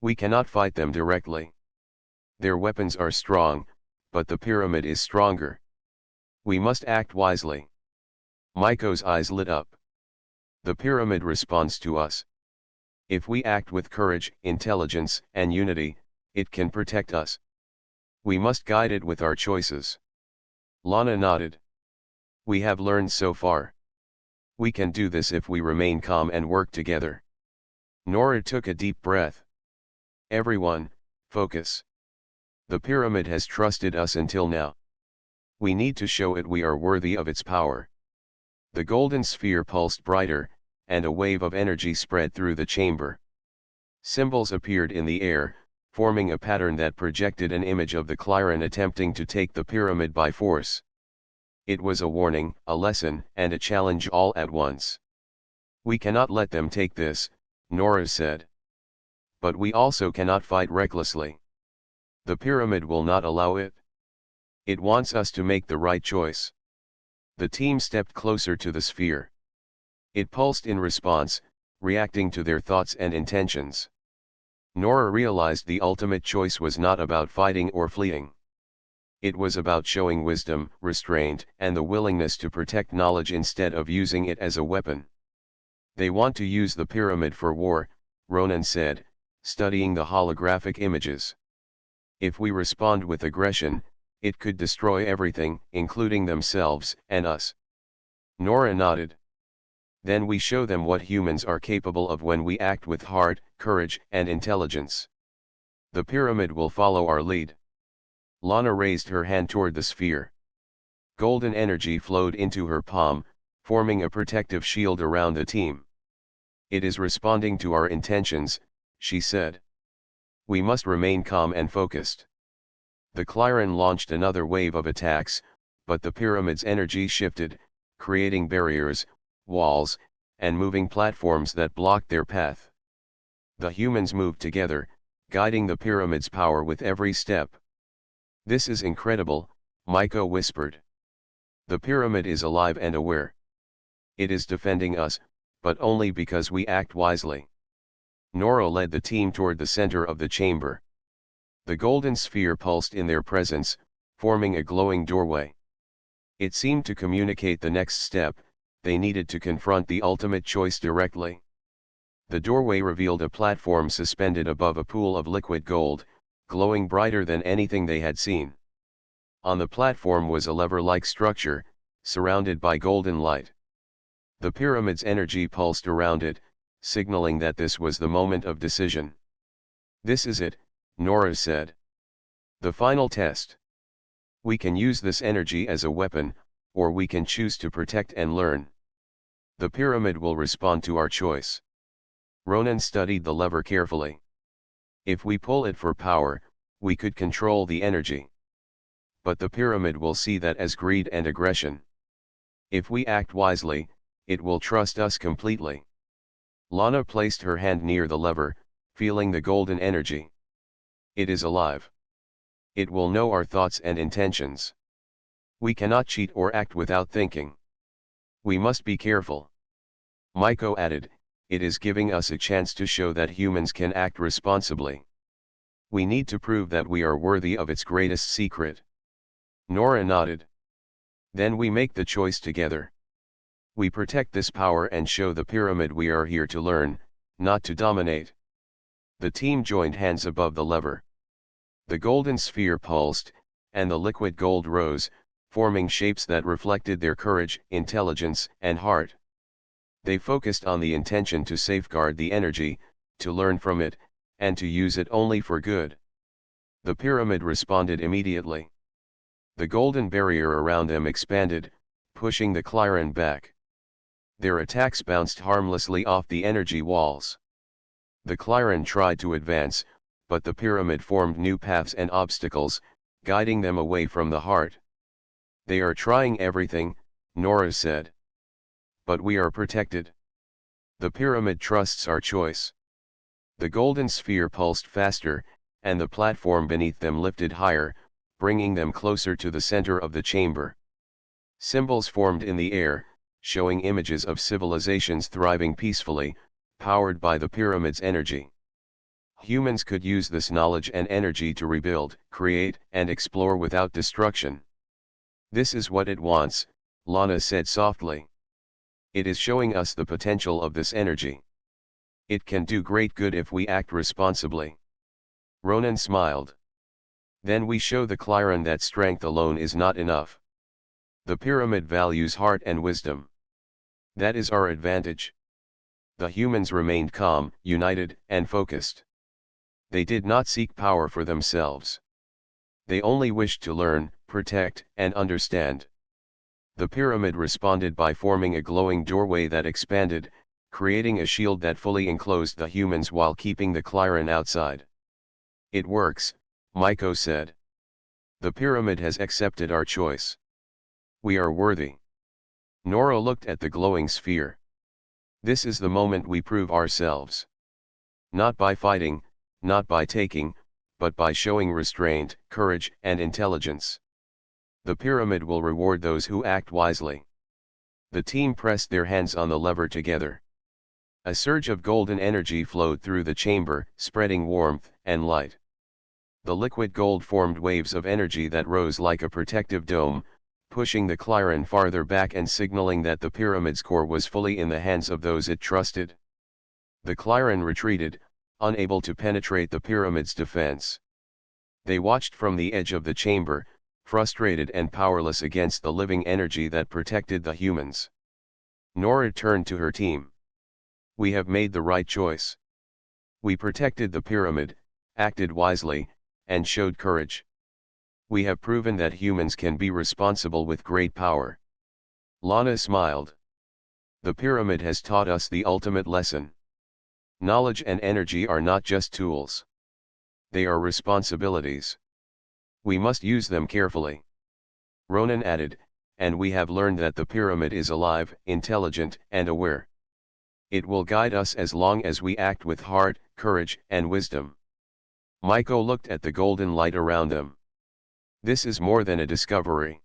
"We cannot fight them directly. Their weapons are strong, but the pyramid is stronger. We must act wisely." Maiko's eyes lit up. "The pyramid responds to us. If we act with courage, intelligence, and unity, it can protect us. We must guide it with our choices." Lana nodded. "We have learned so far. We can do this if we remain calm and work together." Nora took a deep breath. "Everyone, focus. The pyramid has trusted us until now. We need to show it we are worthy of its power." The golden sphere pulsed brighter, and a wave of energy spread through the chamber. Symbols appeared in the air, forming a pattern that projected an image of the Clyron attempting to take the pyramid by force. It was a warning, a lesson, and a challenge all at once. "We cannot let them take this," Nora said. "But we also cannot fight recklessly. The pyramid will not allow it. It wants us to make the right choice." The team stepped closer to the sphere. It pulsed in response, reacting to their thoughts and intentions. Nora realized the ultimate choice was not about fighting or fleeing. It was about showing wisdom, restraint, and the willingness to protect knowledge instead of using it as a weapon. "They want to use the pyramid for war," Ronan said, studying the holographic images. "If we respond with aggression, it could destroy everything, including themselves and us." Nora nodded. "Then we show them what humans are capable of when we act with heart, courage, and intelligence. The pyramid will follow our lead." Lana raised her hand toward the sphere. Golden energy flowed into her palm, forming a protective shield around the team. "It is responding to our intentions," she said. "We must remain calm and focused." The Clyron launched another wave of attacks, but the pyramid's energy shifted, creating barriers, walls, and moving platforms that blocked their path. The humans moved together, guiding the pyramid's power with every step. "This is incredible," Maiko whispered. "The pyramid is alive and aware. It is defending us, but only because we act wisely." Nora led the team toward the center of the chamber. The golden sphere pulsed in their presence, forming a glowing doorway. It seemed to communicate the next step. They needed to confront the ultimate choice directly. The doorway revealed a platform suspended above a pool of liquid gold, glowing brighter than anything they had seen. On the platform was a lever-like structure, surrounded by golden light. The pyramid's energy pulsed around it, signaling that this was the moment of decision. "This is it," Nora said. "The final test. We can use this energy as a weapon, or we can choose to protect and learn. The pyramid will respond to our choice." Ronan studied the lever carefully. "If we pull it for power, we could control the energy. But the pyramid will see that as greed and aggression. If we act wisely, it will trust us completely." Lana placed her hand near the lever, feeling the golden energy. "It is alive. It will know our thoughts and intentions. We cannot cheat or act without thinking. We must be careful." Maiko added, "It is giving us a chance to show that humans can act responsibly. We need to prove that we are worthy of its greatest secret." Nora nodded. "Then we make the choice together. We protect this power and show the pyramid we are here to learn, not to dominate. The team joined hands above the lever. The golden sphere pulsed, and the liquid gold rose, forming shapes that reflected their courage, intelligence, and heart. They focused on the intention to safeguard the energy, to learn from it, and to use it only for good. The pyramid responded immediately. The golden barrier around them expanded, pushing the Clyron back. Their attacks bounced harmlessly off the energy walls. The Clyron tried to advance, but the pyramid formed new paths and obstacles, guiding them away from the heart. They are trying everything, Nora said. But we are protected. The pyramid trusts our choice. The golden sphere pulsed faster, and the platform beneath them lifted higher, bringing them closer to the center of the chamber. Symbols formed in the air, showing images of civilizations thriving peacefully, powered by the pyramid's energy. Humans could use this knowledge and energy to rebuild, create, and explore without destruction. This is what it wants, Lana said softly. It is showing us the potential of this energy. It can do great good if we act responsibly. Ronan smiled. Then we show the Clyron that strength alone is not enough. The pyramid values heart and wisdom. That is our advantage. The humans remained calm, united, and focused. They did not seek power for themselves. They only wished to learn, protect, and understand. The pyramid responded by forming a glowing doorway that expanded, creating a shield that fully enclosed the humans while keeping the Clyron outside. It works, Maiko said. The pyramid has accepted our choice. We are worthy. Nora looked at the glowing sphere. This is the moment we prove ourselves. Not by fighting, not by taking, but by showing restraint, courage, and intelligence. The pyramid will reward those who act wisely. The team pressed their hands on the lever together. A surge of golden energy flowed through the chamber, spreading warmth and light. The liquid gold formed waves of energy that rose like a protective dome, pushing the Clyron farther back and signaling that the pyramid's core was fully in the hands of those it trusted. The Clyron retreated, unable to penetrate the pyramid's defense. They watched from the edge of the chamber, frustrated and powerless against the living energy that protected the humans. Nora turned to her team. We have made the right choice. We protected the pyramid, acted wisely, and showed courage. We have proven that humans can be responsible with great power. Lana smiled. The pyramid has taught us the ultimate lesson. Knowledge and energy are not just tools. They are responsibilities. We must use them carefully. Ronan added, and we have learned that the pyramid is alive, intelligent, and aware. It will guide us as long as we act with heart, courage, and wisdom. Maiko looked at the golden light around them. This is more than a discovery.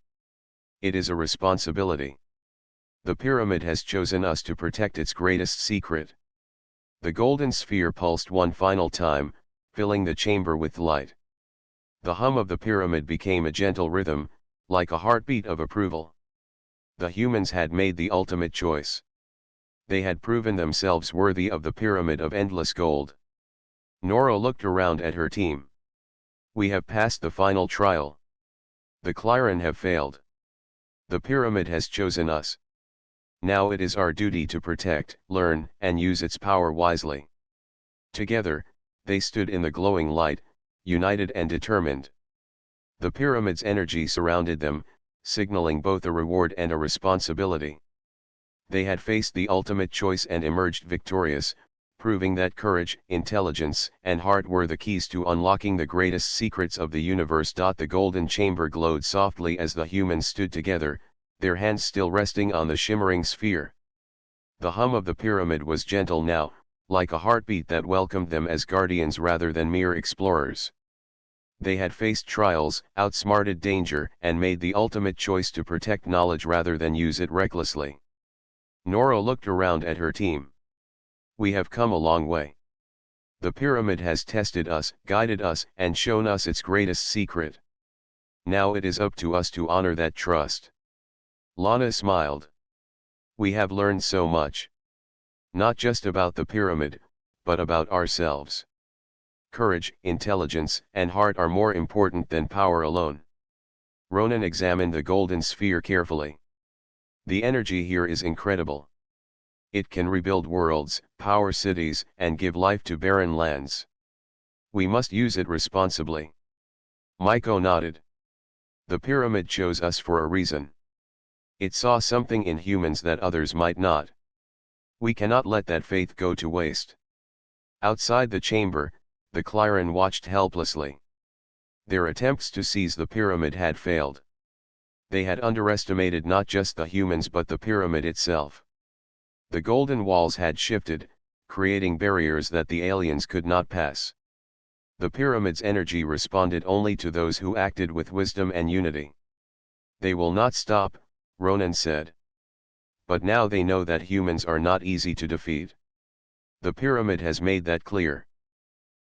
It is a responsibility. The pyramid has chosen us to protect its greatest secret. The golden sphere pulsed one final time, filling the chamber with light. The hum of the pyramid became a gentle rhythm, like a heartbeat of approval. The humans had made the ultimate choice. They had proven themselves worthy of the pyramid of endless gold. Nora looked around at her team. We have passed the final trial. The Clyron have failed. The pyramid has chosen us. Now it is our duty to protect, learn, and use its power wisely. Together, they stood in the glowing light, united and determined. The pyramid's energy surrounded them, signaling both a reward and a responsibility. They had faced the ultimate choice and emerged victorious, proving that courage, intelligence, and heart were the keys to unlocking the greatest secrets of the universe. The golden chamber glowed softly as the humans stood together, their hands still resting on the shimmering sphere. The hum of the pyramid was gentle now, like a heartbeat that welcomed them as guardians rather than mere explorers. They had faced trials, outsmarted danger, and made the ultimate choice to protect knowledge rather than use it recklessly. Nora looked around at her team. We have come a long way. The pyramid has tested us, guided us, and shown us its greatest secret. Now it is up to us to honor that trust. Lana smiled. We have learned so much. Not just about the pyramid, but about ourselves. Courage, intelligence, and heart are more important than power alone. Ronan examined the golden sphere carefully. The energy here is incredible. It can rebuild worlds, power cities, and give life to barren lands. We must use it responsibly. Maiko nodded. The pyramid chose us for a reason. It saw something in humans that others might not. We cannot let that faith go to waste. Outside the chamber, the Clyron watched helplessly. Their attempts to seize the pyramid had failed. They had underestimated not just the humans but the pyramid itself. The golden walls had shifted, creating barriers that the aliens could not pass. The pyramid's energy responded only to those who acted with wisdom and unity. They will not stop, Ronan said. But now they know that humans are not easy to defeat. The pyramid has made that clear.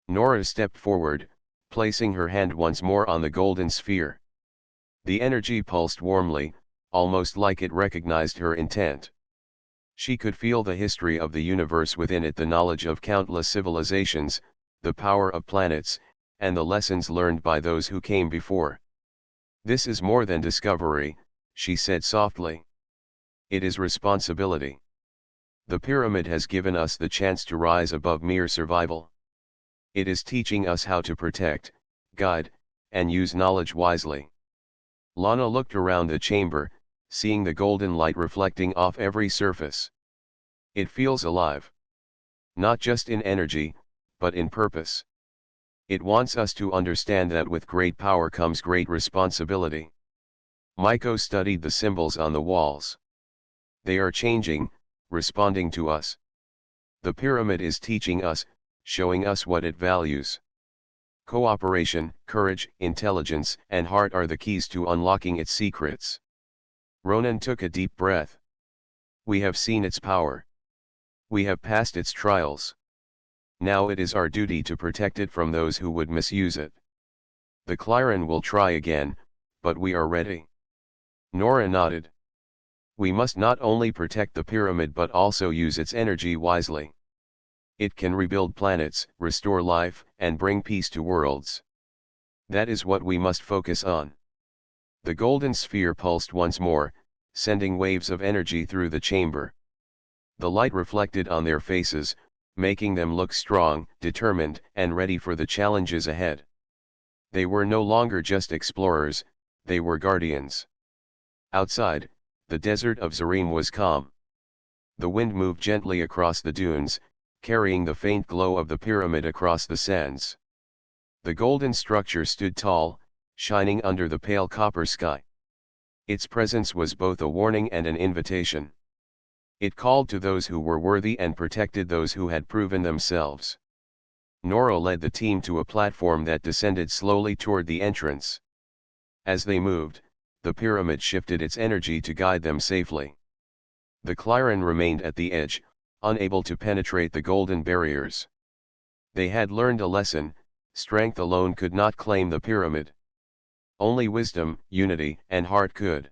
Nora stepped forward, placing her hand once more on the golden sphere. The energy pulsed warmly, almost like it recognized her intent. She could feel the history of the universe within it, the knowledge of countless civilizations, the power of planets, and the lessons learned by those who came before. This is more than discovery, she said softly. It is responsibility. The pyramid has given us the chance to rise above mere survival. It is teaching us how to protect, guide, and use knowledge wisely. Lana looked around the chamber, seeing the golden light reflecting off every surface. It feels alive. Not just in energy, but in purpose. It wants us to understand that with great power comes great responsibility. Maiko studied the symbols on the walls. They are changing, responding to us. The pyramid is teaching us, showing us what it values. Cooperation, courage, intelligence, and heart are the keys to unlocking its secrets. Ronan took a deep breath. We have seen its power. We have passed its trials. Now it is our duty to protect it from those who would misuse it. The Clyron will try again, but we are ready. Nora nodded. We must not only protect the pyramid but also use its energy wisely. It can rebuild planets, restore life, and bring peace to worlds. That is what we must focus on. The golden sphere pulsed once more, sending waves of energy through the chamber. The light reflected on their faces, making them look strong, determined, and ready for the challenges ahead. They were no longer just explorers, they were guardians. Outside, the desert of Zarim was calm. The wind moved gently across the dunes, carrying the faint glow of the pyramid across the sands. The golden structure stood tall, shining under the pale copper sky. Its presence was both a warning and an invitation. It called to those who were worthy and protected those who had proven themselves. Nora led the team to a platform that descended slowly toward the entrance. As they moved, the pyramid shifted its energy to guide them safely. The Clyron remained at the edge, unable to penetrate the golden barriers. They had learned a lesson: strength alone could not claim the pyramid. Only wisdom, unity, and heart could.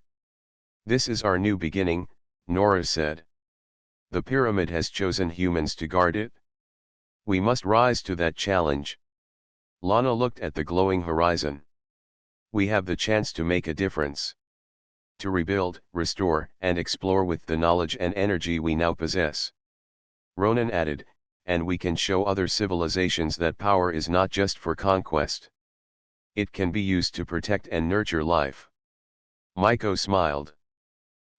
This is our new beginning, Nora said. The pyramid has chosen humans to guard it. We must rise to that challenge. Lana looked at the glowing horizon. We have the chance to make a difference. To rebuild, restore, and explore with the knowledge and energy we now possess. Ronan added, and we can show other civilizations that power is not just for conquest. It can be used to protect and nurture life. Maiko smiled.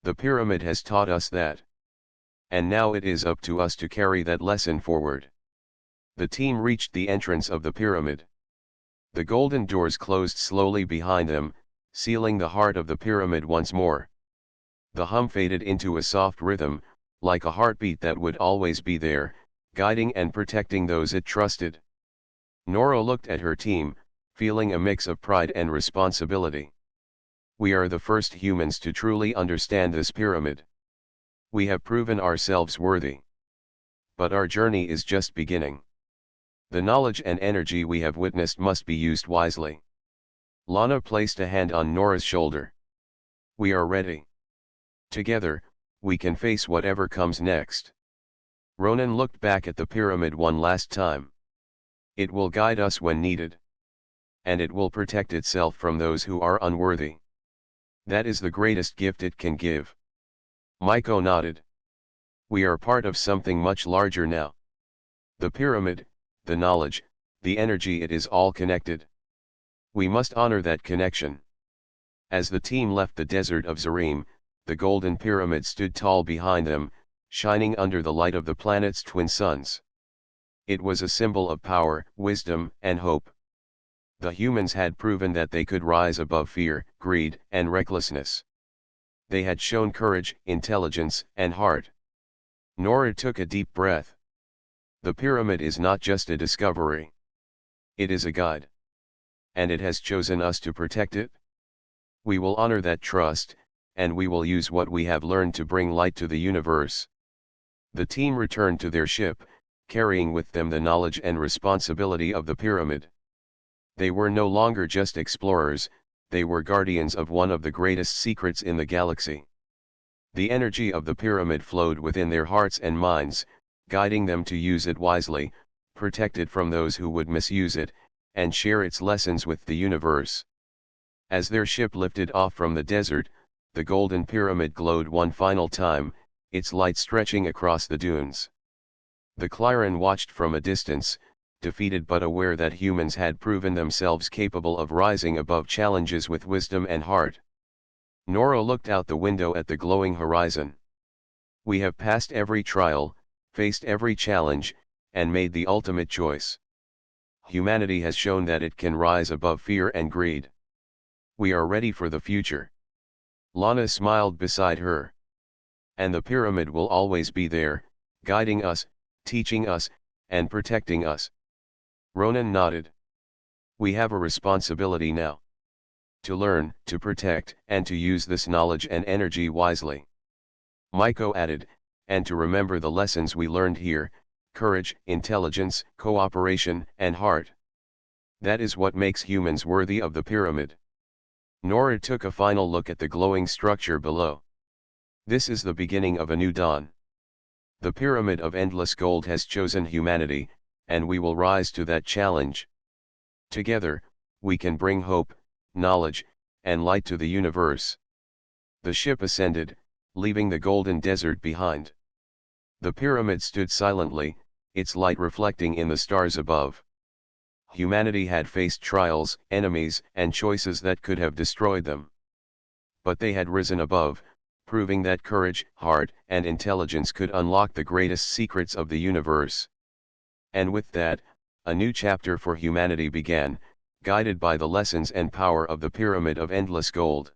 The pyramid has taught us that. And now it is up to us to carry that lesson forward. The team reached the entrance of the pyramid. The golden doors closed slowly behind them, sealing the heart of the pyramid once more. The hum faded into a soft rhythm, like a heartbeat that would always be there, guiding and protecting those it trusted. Nora looked at her team, feeling a mix of pride and responsibility. We are the first humans to truly understand this pyramid. We have proven ourselves worthy. But our journey is just beginning. The knowledge and energy we have witnessed must be used wisely. Lana placed a hand on Nora's shoulder. We are ready. Together, we can face whatever comes next. Ronan looked back at the pyramid one last time. It will guide us when needed. And it will protect itself from those who are unworthy. That is the greatest gift it can give. Maiko nodded. We are part of something much larger now. The pyramid, the knowledge, the energy, it is all connected. We must honor that connection. As the team left the desert of Zarim, the golden pyramid stood tall behind them, shining under the light of the planet's twin suns. It was a symbol of power, wisdom, and hope. The humans had proven that they could rise above fear, greed, and recklessness. They had shown courage, intelligence, and heart. Nora took a deep breath. The pyramid is not just a discovery. It is a guide. And it has chosen us to protect it. We will honor that trust, and we will use what we have learned to bring light to the universe. The team returned to their ship, carrying with them the knowledge and responsibility of the pyramid. They were no longer just explorers, they were guardians of one of the greatest secrets in the galaxy. The energy of the pyramid flowed within their hearts and minds, guiding them to use it wisely, protect it from those who would misuse it, and share its lessons with the universe. As their ship lifted off from the desert, the golden pyramid glowed one final time, its light stretching across the dunes. The Clyran watched from a distance, defeated but aware that humans had proven themselves capable of rising above challenges with wisdom and heart. Nora looked out the window at the glowing horizon. We have passed every trial, faced every challenge, and made the ultimate choice. Humanity has shown that it can rise above fear and greed. We are ready for the future. Lana smiled beside her. And the pyramid will always be there, guiding us, teaching us, and protecting us. Ronan nodded. We have a responsibility now. To learn, to protect, and to use this knowledge and energy wisely. Maiko added, and to remember the lessons we learned here, courage, intelligence, cooperation, and heart. That is what makes humans worthy of the pyramid. Nora took a final look at the glowing structure below. This is the beginning of a new dawn. The pyramid of endless gold has chosen humanity, and we will rise to that challenge. Together, we can bring hope, knowledge, and light to the universe. The ship ascended, leaving the golden desert behind. The pyramid stood silently, its light reflecting in the stars above. Humanity had faced trials, enemies, and choices that could have destroyed them. But they had risen above, proving that courage, heart, and intelligence could unlock the greatest secrets of the universe. And with that, a new chapter for humanity began, guided by the lessons and power of the pyramid of endless gold.